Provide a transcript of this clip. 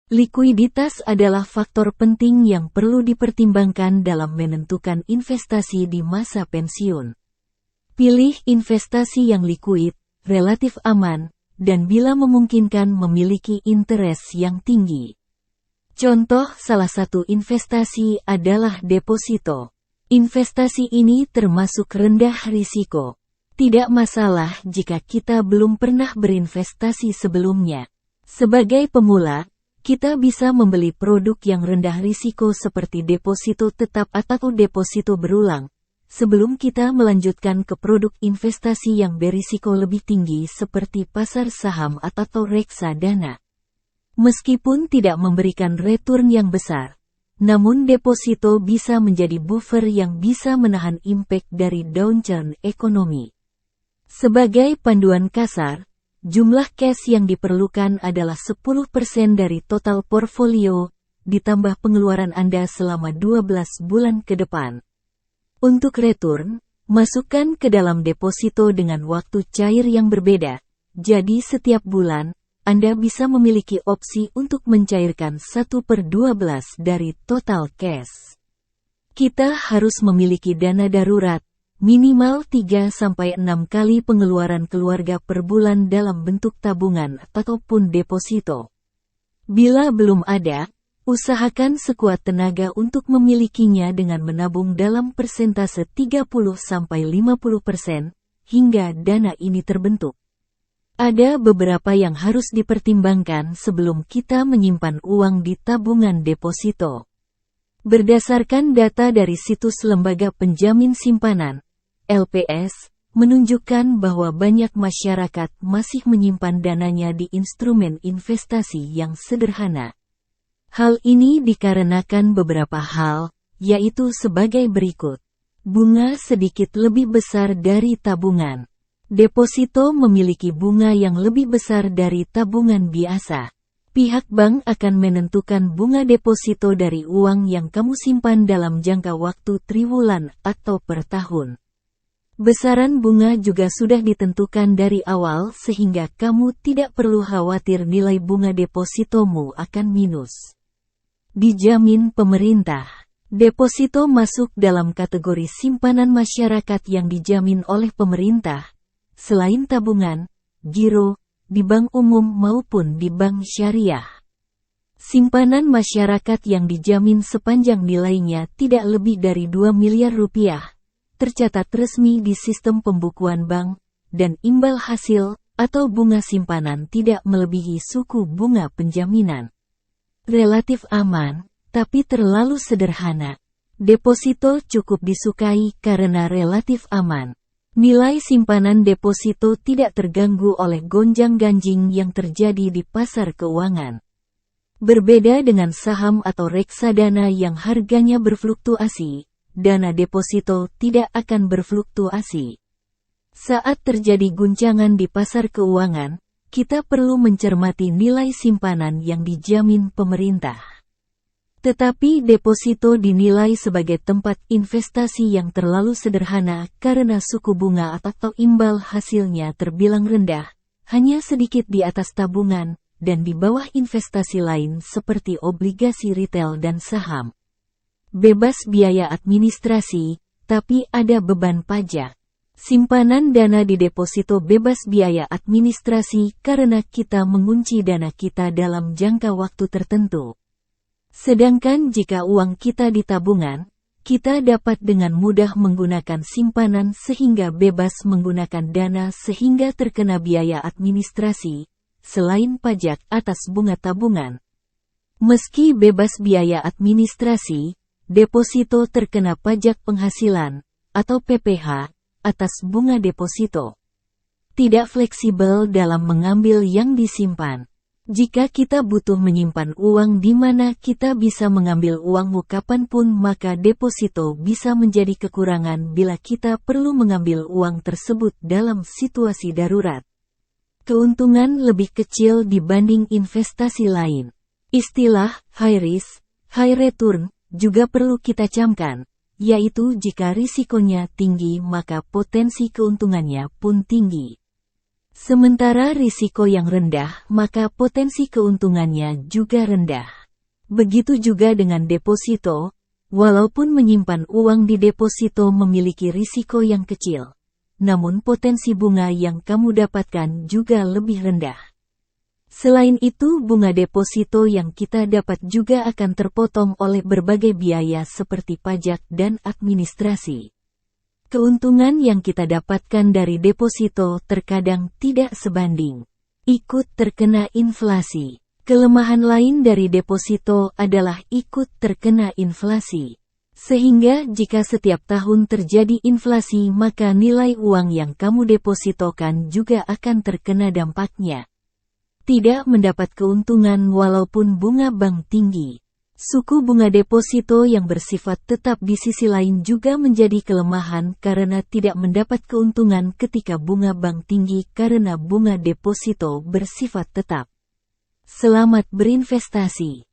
Likuiditas adalah faktor penting yang perlu dipertimbangkan dalam menentukan investasi di masa pensiun. Pilih investasi yang likuid, relatif aman, dan bila memungkinkan memiliki interest yang tinggi. Contoh salah satu investasi adalah deposito. Investasi ini termasuk rendah risiko. Tidak masalah jika kita belum pernah berinvestasi sebelumnya. Sebagai pemula, kita bisa membeli produk yang rendah risiko seperti deposito tetap atau deposito berulang, sebelum kita melanjutkan ke produk investasi yang berisiko lebih tinggi seperti pasar saham atau reksadana. Meskipun tidak memberikan return yang besar, namun deposito bisa menjadi buffer yang bisa menahan impact dari downturn ekonomi. Sebagai panduan kasar, jumlah cash yang diperlukan adalah 10% dari total portfolio, ditambah pengeluaran Anda selama 12 bulan ke depan. Untuk return, masukkan ke dalam deposito dengan waktu cair yang berbeda, jadi setiap bulan, Anda bisa memiliki opsi untuk mencairkan 1/12 dari total cash. Kita harus memiliki dana darurat, minimal 3-6 kali pengeluaran keluarga per bulan dalam bentuk tabungan ataupun deposito. Bila belum ada, usahakan sekuat tenaga untuk memilikinya dengan menabung dalam persentase 30-50% hingga dana ini terbentuk. Ada beberapa yang harus dipertimbangkan sebelum kita menyimpan uang di tabungan deposito. Berdasarkan data dari situs Lembaga Penjamin Simpanan, LPS, menunjukkan bahwa banyak masyarakat masih menyimpan dananya di instrumen investasi yang sederhana. Hal ini dikarenakan beberapa hal, yaitu sebagai berikut. Bunga sedikit lebih besar dari tabungan. Deposito memiliki bunga yang lebih besar dari tabungan biasa. Pihak bank akan menentukan bunga deposito dari uang yang kamu simpan dalam jangka waktu triwulan atau per tahun. Besaran bunga juga sudah ditentukan dari awal sehingga kamu tidak perlu khawatir nilai bunga depositomu akan minus. Dijamin pemerintah. Deposito masuk dalam kategori simpanan masyarakat yang dijamin oleh pemerintah, selain tabungan, giro, di bank umum maupun di bank syariah. Simpanan masyarakat yang dijamin sepanjang nilainya tidak lebih dari 2 miliar rupiah. Tercatat resmi di sistem pembukuan bank, dan imbal hasil, atau bunga simpanan tidak melebihi suku bunga penjaminan. Relatif aman, tapi terlalu sederhana. Deposito cukup disukai karena relatif aman. Nilai simpanan deposito tidak terganggu oleh gonjang-ganjing yang terjadi di pasar keuangan. Berbeda dengan saham atau reksadana yang harganya berfluktuasi, dana deposito tidak akan berfluktuasi. Saat terjadi guncangan di pasar keuangan, kita perlu mencermati nilai simpanan yang dijamin pemerintah. Tetapi deposito dinilai sebagai tempat investasi yang terlalu sederhana karena suku bunga atau imbal hasilnya terbilang rendah, hanya sedikit di atas tabungan, dan di bawah investasi lain seperti obligasi retail dan saham. Bebas biaya administrasi, tapi ada beban pajak. Simpanan dana di deposito bebas biaya administrasi karena kita mengunci dana kita dalam jangka waktu tertentu. Sedangkan jika uang kita di tabungan, kita dapat dengan mudah menggunakan simpanan sehingga bebas menggunakan dana sehingga terkena biaya administrasi, selain pajak atas bunga tabungan. Meski bebas biaya administrasi, deposito terkena pajak penghasilan, atau PPh, atas bunga deposito. Tidak fleksibel dalam mengambil yang disimpan. Jika kita butuh menyimpan uang di mana kita bisa mengambil uangmu kapanpun, maka deposito bisa menjadi kekurangan bila kita perlu mengambil uang tersebut dalam situasi darurat. Keuntungan lebih kecil dibanding investasi lain. Istilah high risk, high return juga perlu kita camkan, yaitu jika risikonya tinggi maka potensi keuntungannya pun tinggi. Sementara risiko yang rendah, maka potensi keuntungannya juga rendah. Begitu juga dengan deposito, walaupun menyimpan uang di deposito memiliki risiko yang kecil, namun potensi bunga yang kamu dapatkan juga lebih rendah. Selain itu, bunga deposito yang kita dapat juga akan terpotong oleh berbagai biaya seperti pajak dan administrasi. Keuntungan yang kita dapatkan dari deposito terkadang tidak sebanding, ikut terkena inflasi. Kelemahan lain dari deposito adalah ikut terkena inflasi. Sehingga jika setiap tahun terjadi inflasi, maka nilai uang yang kamu depositokan juga akan terkena dampaknya. Tidak mendapat keuntungan walaupun bunga bank tinggi. Suku bunga deposito yang bersifat tetap di sisi lain juga menjadi kelemahan karena tidak mendapat keuntungan ketika bunga bank tinggi karena bunga deposito bersifat tetap. Selamat berinvestasi.